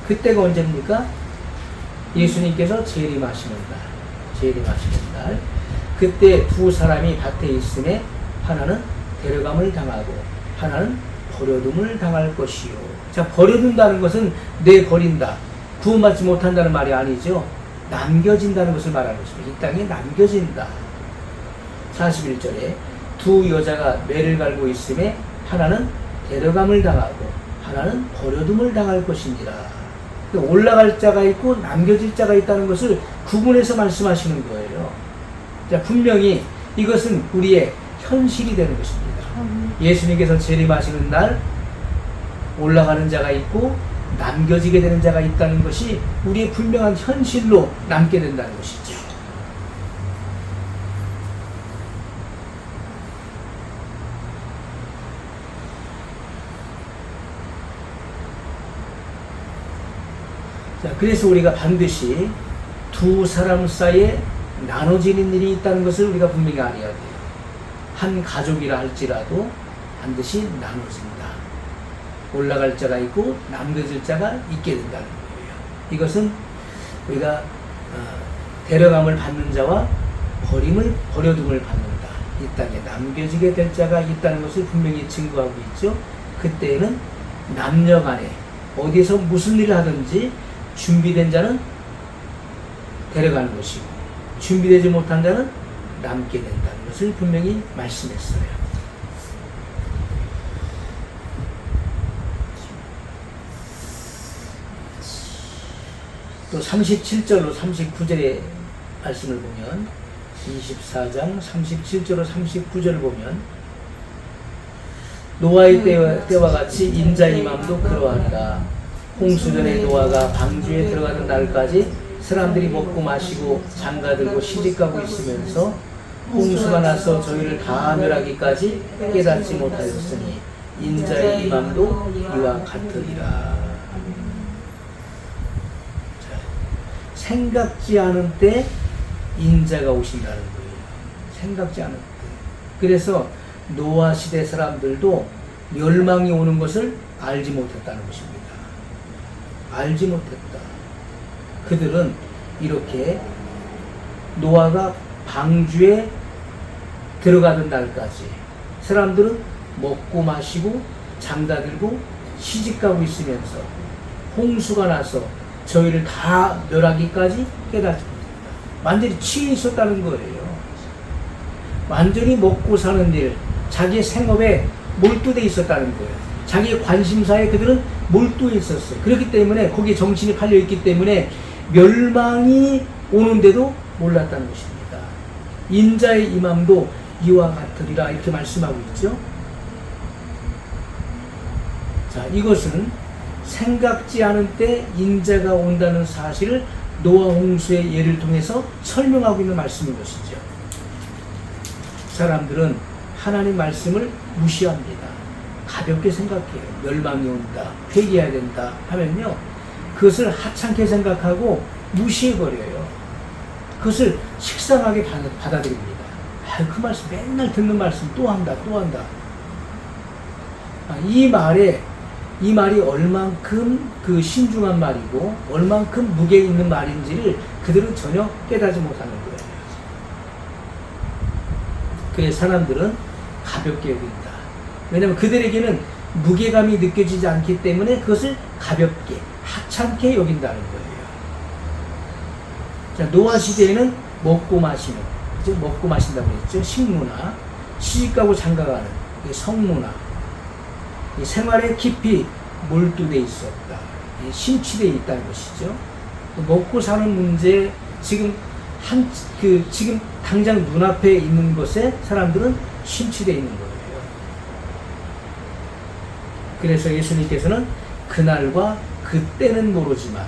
그때가 언제입니까? 예수님께서 재림하시는 날. 그때 두 사람이 밭에 있음에 하나는 데려감을 당하고 하나는 버려둠을 당할 것이요. 자, 버려둔다는 것은 내버린다, 구원받지 못한다는 말이 아니죠. 남겨진다는 것을 말하는 것입니다. 이 땅에 남겨진다. 41절에 두 여자가 매를 갈고 있음에 하나는 데려감을 당하고 하나는 버려둠을 당할 것이니라. 올라갈 자가 있고 남겨질 자가 있다는 것을 구분해서 말씀하시는 거예요. 자, 분명히 이것은 우리의 현실이 되는 것입니다. 예수님께서 재림하시는 날 올라가는 자가 있고 남겨지게 되는 자가 있다는 것이 우리의 분명한 현실로 남게 된다는 것이죠. 자, 그래서 우리가 반드시 두 사람 사이에 나눠지는 일이 있다는 것을 우리가 분명히 알아야 돼요. 한 가족이라 할지라도 반드시 나눠진다. 올라갈 자가 있고 남겨질 자가 있게 된다는 거예요. 이것은 우리가 데려감을 받는 자와 버려둠을 받는다. 이 땅에 남겨지게 될 자가 있다는 것을 분명히 증거하고 있죠. 그때에는 남녀 간에 어디서 무슨 일을 하든지 준비된 자는 데려가는 것이고 준비되지 못한 자는 남게 된다는 것을 분명히 말씀했어요. 또 37절로 39절의 말씀을 보면 24장 37절로 39절을 보면 노아의 때와 같이 인자의 맘도 그러하리라. 홍수전에 노아가 방주에 들어가는 날까지 사람들이 먹고 마시고 장가들고 시집가고 있으면서 홍수가 나서 저희를 다 멸하기까지 깨닫지 못하였으니 인자의 맘도 이와 같으리라. 생각지 않은 때 인자가 오신다는 거예요. 생각지 않은 때. 그래서 노아 시대 사람들도 멸망이 오는 것을 알지 못했다는 것입니다. 알지 못했다. 그들은 이렇게 노아가 방주에 들어가던 날까지 사람들은 먹고 마시고 장가들고 시집가고 있으면서 홍수가 나서 저희를 다 멸하기까지 깨닫지 못했다. 완전히 취해 있었다는 거예요. 완전히 먹고 사는 일, 자기의 생업에 몰두돼 있었다는 거예요. 자기의 관심사에 그들은 몰두해 있었어요. 그렇기 때문에 거기에 정신이 팔려 있기 때문에 멸망이 오는데도 몰랐다는 것입니다. 인자의 임함도 이와 같으리라 이렇게 말씀하고 있죠. 자, 이것은 생각지 않은 때 인자가 온다는 사실을 노아 홍수의 예를 통해서 설명하고 있는 말씀인 것이죠. 사람들은 하나님 말씀을 무시합니다. 가볍게 생각해요. 멸망이 온다, 회개해야 된다 하면요, 그것을 하찮게 생각하고 무시해버려요. 그것을 식상하게 받아들입니다. 그 말씀, 맨날 듣는 말씀 또 한다. 이 말이 얼만큼 그 신중한 말이고 얼만큼 무게 있는 말인지를 그들은 전혀 깨닫지 못하는 거예요. 그래서 사람들은 가볍게 여긴다. 왜냐하면 그들에게는 무게감이 느껴지지 않기 때문에 그것을 가볍게 하찮게 여긴다는 거예요. 자, 노아 시대에는 먹고 마시는, 그죠? 먹고 마신다고 했죠. 식문화, 시집가고 장가가는 성문화, 이 생활에 깊이 몰두돼 있었다. 심취되어 있다는 것이죠. 먹고 사는 문제, 지금 지금 당장 눈앞에 있는 것에 사람들은 심취되어 있는 거예요. 그래서 예수님께서는 그날과 그때는 모르지만,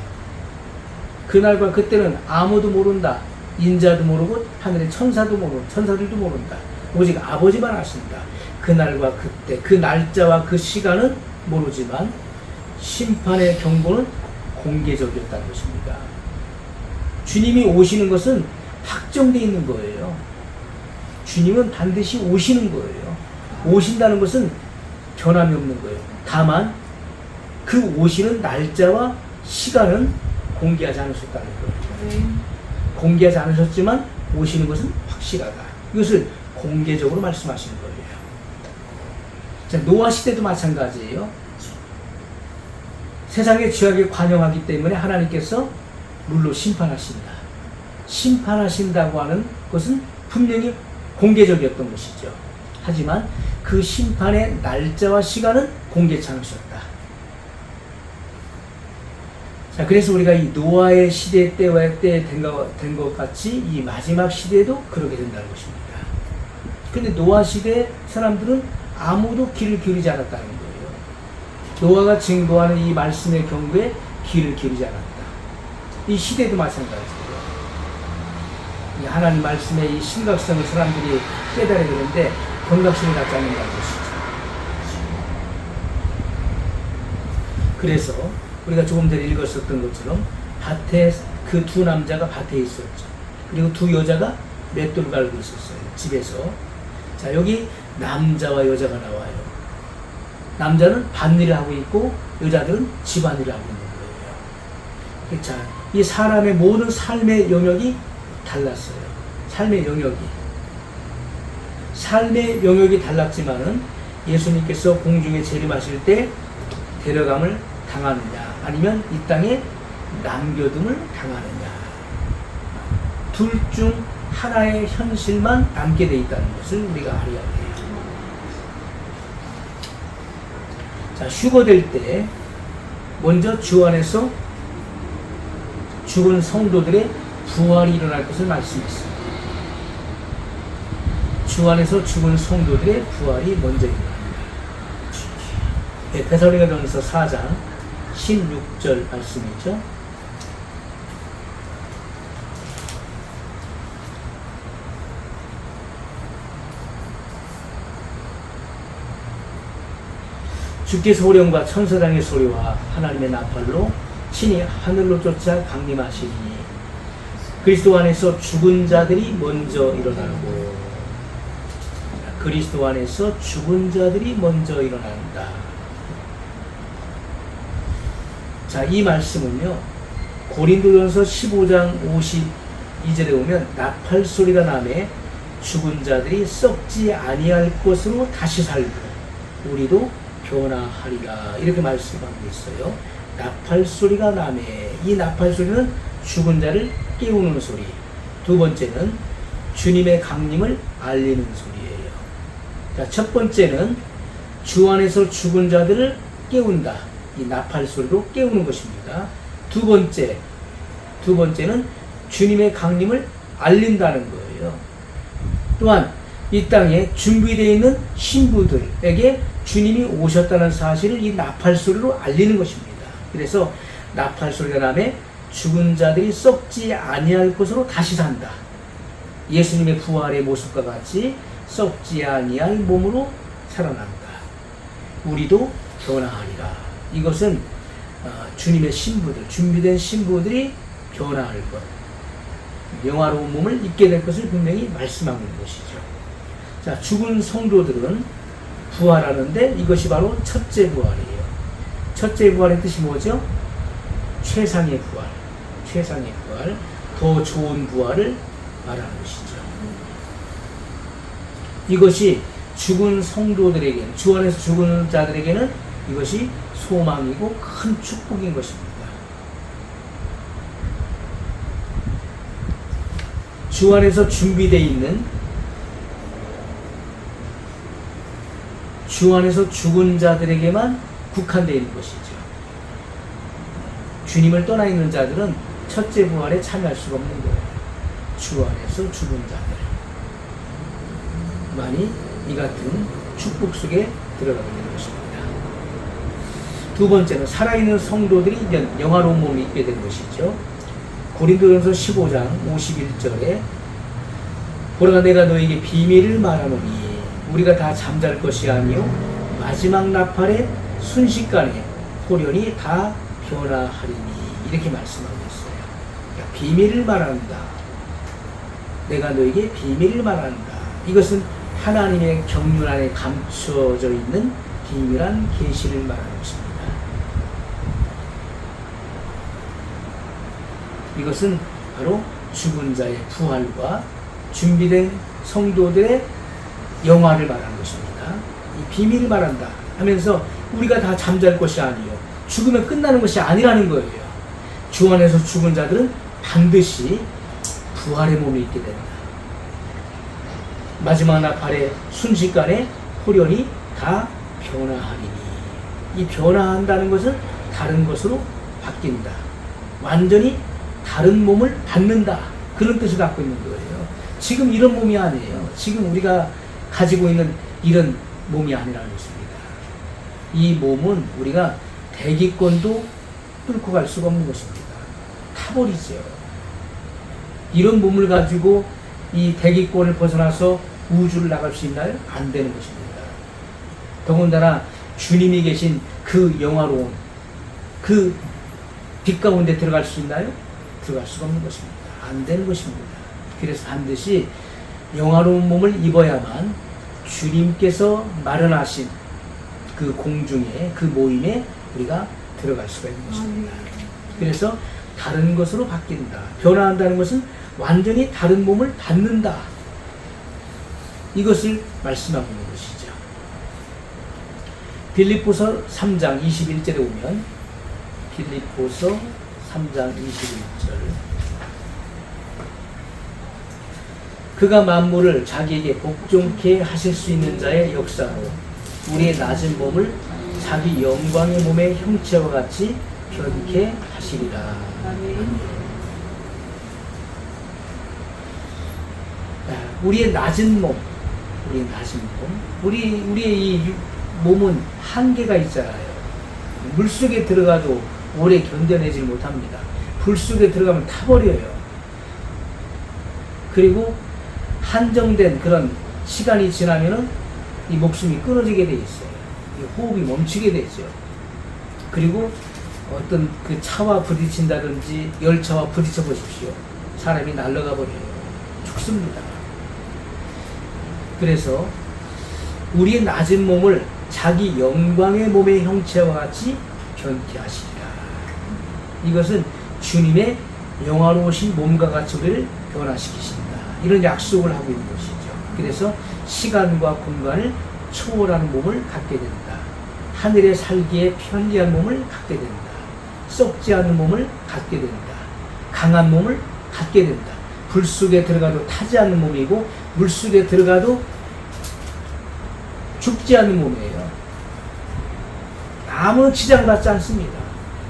그날과 그때는 아무도 모른다. 인자도 모르고 하늘의 천사들도 모른다. 오직 아버지만 아신다. 그날과 그때, 그 날짜와 그 시간은 모르지만 심판의 경고는 공개적이었다는 것입니다. 주님이 오시는 것은 확정되어 있는 거예요. 주님은 반드시 오시는 거예요. 오신다는 것은 변함이 없는 거예요. 다만 그 오시는 날짜와 시간은 공개하지 않으셨다는 거예요. 공개하지 않으셨지만 오시는 것은 확실하다. 이것을 공개적으로 말씀하시는 거예요. 자, 노아 시대도 마찬가지예요. 세상의 죄악에 관영하기 때문에 하나님께서 물로 심판하신다. 심판하신다고 하는 것은 분명히 공개적이었던 것이죠. 하지만 그 심판의 날짜와 시간은 공개치 않으셨다. 자, 그래서 우리가 이 노아의 시대 때와 때 된 것 같이 이 마지막 시대에도 그렇게 된다는 것입니다. 근데 노아 시대 사람들은 아무도 귀를 기울이지 않았다는 거예요. 노아가 증거하는 이 말씀의 경고에 귀를 기울이지 않았다. 이 시대도 마찬가지예요. 이 하나님 말씀의 이 심각성을 사람들이 깨달아야 되는데 경각심을 갖지 않는다는 것이죠. 그래서 우리가 조금 전에 읽었었던 것처럼 밭에 그 두 남자가 밭에 있었죠. 그리고 두 여자가 맷돌 갈고 있었어요. 집에서. 자, 여기 남자와 여자가 나와요. 남자는 밭일을 하고 있고 여자들은 집안일을 하고 있는 거예요. 자, 이 사람의 모든 삶의 영역이 달랐어요. 삶의 영역이 달랐지만은 예수님께서 공중에 재림하실 때 데려감을 당하느냐 아니면 이 땅에 남겨둠을 당하느냐, 둘 중 하나의 현실만 남게 돼 있다는 것을 우리가 알아야 돼요. 자, 휴거될 때 먼저 주 안에서 죽은 성도들의 부활이 일어날 것을 말씀했습니다. 주 안에서 죽은 성도들의 부활이 먼저 일어납니다. 네, 데살로니가전서 4장 16절 말씀이죠. 주께서 호령과 천사장의 소리와 하나님의 나팔로 친히 하늘로 쫓아 강림하시니 그리스도 안에서 죽은 자들이 먼저 일어나고, 그리스도 안에서 죽은 자들이 먼저 일어난다. 자, 이 말씀은요, 고린도전서 15장 52절에 보면 나팔 소리가 나매 죽은 자들이 썩지 아니할 것으로 다시 살고 우리도 변화하리라, 이렇게 말씀하고 있어요. 나팔 소리가 나매, 이 나팔 소리는 죽은 자를 깨우는 소리. 두 번째는 주님의 강림을 알리는 소리예요. 자, 첫 번째는 주 안에서 죽은 자들을 깨운다. 이 나팔 소리로 깨우는 것입니다. 두 번째는 주님의 강림을 알린다는 거예요. 또한 이 땅에 준비되어 있는 신부들에게 주님이 오셨다는 사실을 이 나팔 소리로 알리는 것입니다. 그래서 나팔 소리가 나매 죽은 자들이 썩지 아니할 것으로 다시 산다. 예수님의 부활의 모습과 같이 썩지 아니할 몸으로 살아난다. 우리도 변화하리라. 이것은 주님의 신부들, 준비된 신부들이 변화할 것, 영화로운 몸을 입게 될 것을 분명히 말씀하고 있는 것이죠. 자, 죽은 성도들은 부활하는데 이것이 바로 첫째 부활이에요. 첫째 부활의 뜻이 뭐죠? 최상의 부활, 더 좋은 부활을 말하는 것이죠. 이것이 죽은 성도들에게는, 주 안에서 죽은 자들에게는 이것이 소망이고 큰 축복인 것입니다. 주 안에서 준비되어 있는, 주 안에서 죽은 자들에게만 국한되어 있는 것이죠. 주님을 떠나 있는 자들은 첫째 부활에 참여할 수가 없는 거예요. 주 안에서 죽은 자들만이 이 같은 축복 속에 들어가게 되는 것입니다. 두 번째는 살아있는 성도들이 영화로운 몸을 입게 된 것이죠. 고린도전서 15장 51절에 보라, 내가 너에게 비밀을 말하노니 우리가 다 잠잘 것이 아니요 마지막 나팔에 순식간에 호련히 다 변화하리니, 이렇게 말씀하고 있어요. 그러니까 비밀을 말한다. 내가 너에게 비밀을 말한다. 이것은 하나님의 경륜 안에 감춰져 있는 비밀한 계시를 말하는 것입니다. 이것은 바로 죽은 자의 부활과 준비된 성도들의 영화를 말하는 것입니다. 이 비밀을 말한다 하면서 우리가 다 잠잘 것이 아니요 죽으면 끝나는 것이 아니라는 거예요. 주 안에서 죽은 자들은 반드시 부활의 몸이 있게 된다. 마지막 나팔의 순식간에 호련히 다 변화하리니, 이 변화한다는 것은 다른 것으로 바뀐다. 완전히 다른 몸을 받는다. 그런 뜻을 갖고 있는 거예요. 지금 이런 몸이 아니에요. 지금 우리가 가지고 있는 이런 몸이 아니라는 것입니다. 이 몸은 우리가 대기권도 뚫고 갈 수가 없는 것입니다. 타버리죠. 이런 몸을 가지고 이 대기권을 벗어나서 우주를 나갈 수 있나요? 안 되는 것입니다. 더군다나 주님이 계신 그 영화로운 그 빛 가운데 들어갈 수 있나요? 들어갈 수가 없는 것입니다. 안 되는 것입니다. 그래서 반드시 영화로운 몸을 입어야만 주님께서 마련하신 그 공중에, 그 모임에 우리가 들어갈 수가 있는 것입니다. 그래서 다른 것으로 바뀐다. 변화한다는 것은 완전히 다른 몸을 받는다. 이것을 말씀하고 있는 것이죠. 빌립보서 3장 21절에 오면, 빌립보서 3장 21절, 그가 만물을 자기에게 복종케 하실 수 있는 자의 역사로 우리의 낮은 몸을 자기 영광의 몸의 형체와 같이 변케 하시리라. 우리의 낮은 몸, 우리의 이 몸은 한계가 있잖아요. 물속에 들어가도 오래 견뎌내지 못합니다. 불 속에 들어가면 타버려요. 그리고 한정된 그런 시간이 지나면은 이 목숨이 끊어지게 돼 있어요. 호흡이 멈추게 되죠. 그리고 어떤 그 차와 부딪힌다든지 열차와 부딪혀 보십시오. 사람이 날아가 버려요. 죽습니다. 그래서 우리의 낮은 몸을 자기 영광의 몸의 형체와 같이 변케 하시리라. 이것은 주님의 영화로우신 몸과 같이 우리를 변화시키신다. 이런 약속을 하고 있는 것이죠. 그래서 시간과 공간을 초월하는 몸을 갖게 된다. 하늘에 살기에 편리한 몸을 갖게 된다. 썩지 않는 몸을 갖게 된다. 강한 몸을 갖게 된다. 불 속에 들어가도 타지 않는 몸이고 물 속에 들어가도 죽지 않는 몸이에요. 아무 지장받지 않습니다.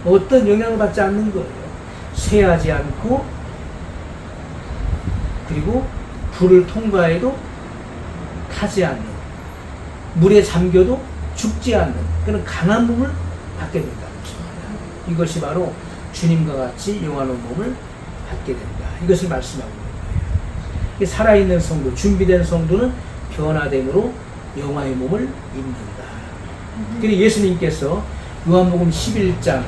어떤 영향을 받지 않는 거예요. 쇠하지 않고, 그리고 불을 통과해도 타지 않는, 물에 잠겨도 죽지 않는 그런 강한 몸을 갖게 된다는 것입니다. 이것이 바로 주님과 같이 영화로운 몸을 갖게 된다. 이것을 말씀하고 있는 거예요. 살아있는 성도, 준비된 성도는 변화됨으로 영화의 몸을 입는다. 그리고 예수님께서 요한복음 11장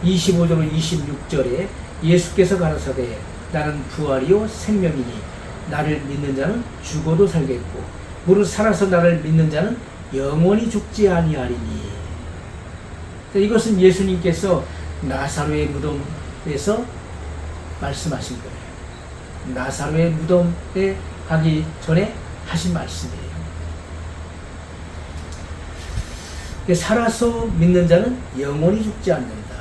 25절로 26절에 예수께서 가라사대 나는 부활이요 생명이니 나를 믿는 자는 죽어도 살겠고 무릇 살아서 나를 믿는 자는 영원히 죽지 아니하리니. 이것은 예수님께서 나사로의 무덤에서 말씀하신 거예요. 나사로의 무덤에 가기 전에 하신 말씀이에요. 살아서 믿는 자는 영원히 죽지 않는다.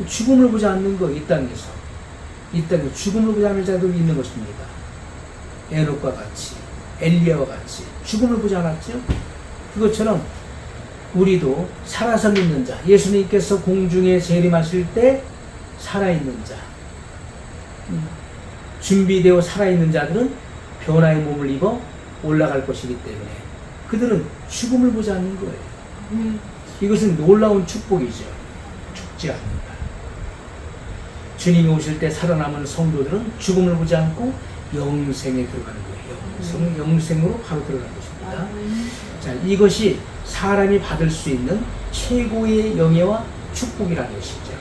죽음을 보지 않는 거, 이 땅에서. 이 땅에 죽음을 보지 않을 자도 있는 것입니다. 에녹과 같이, 엘리야와 같이 죽음을 보지 않았죠? 그것처럼 우리도 살아서 믿는 자, 예수님께서 공중에 재림하실 때 살아있는 자, 준비되어 살아있는 자들은 변화의 몸을 입어 올라갈 것이기 때문에 그들은 죽음을 보지 않는 거예요. 이것은 놀라운 축복이죠. 죽지 않는다. 주님이 오실 때 살아남은 성도들은 죽음을 보지 않고 영생에 들어가는 거예요. 영생으로 바로 들어가는 것입니다. 자, 이것이 사람이 받을 수 있는 최고의 영예와 축복이라는 것이죠.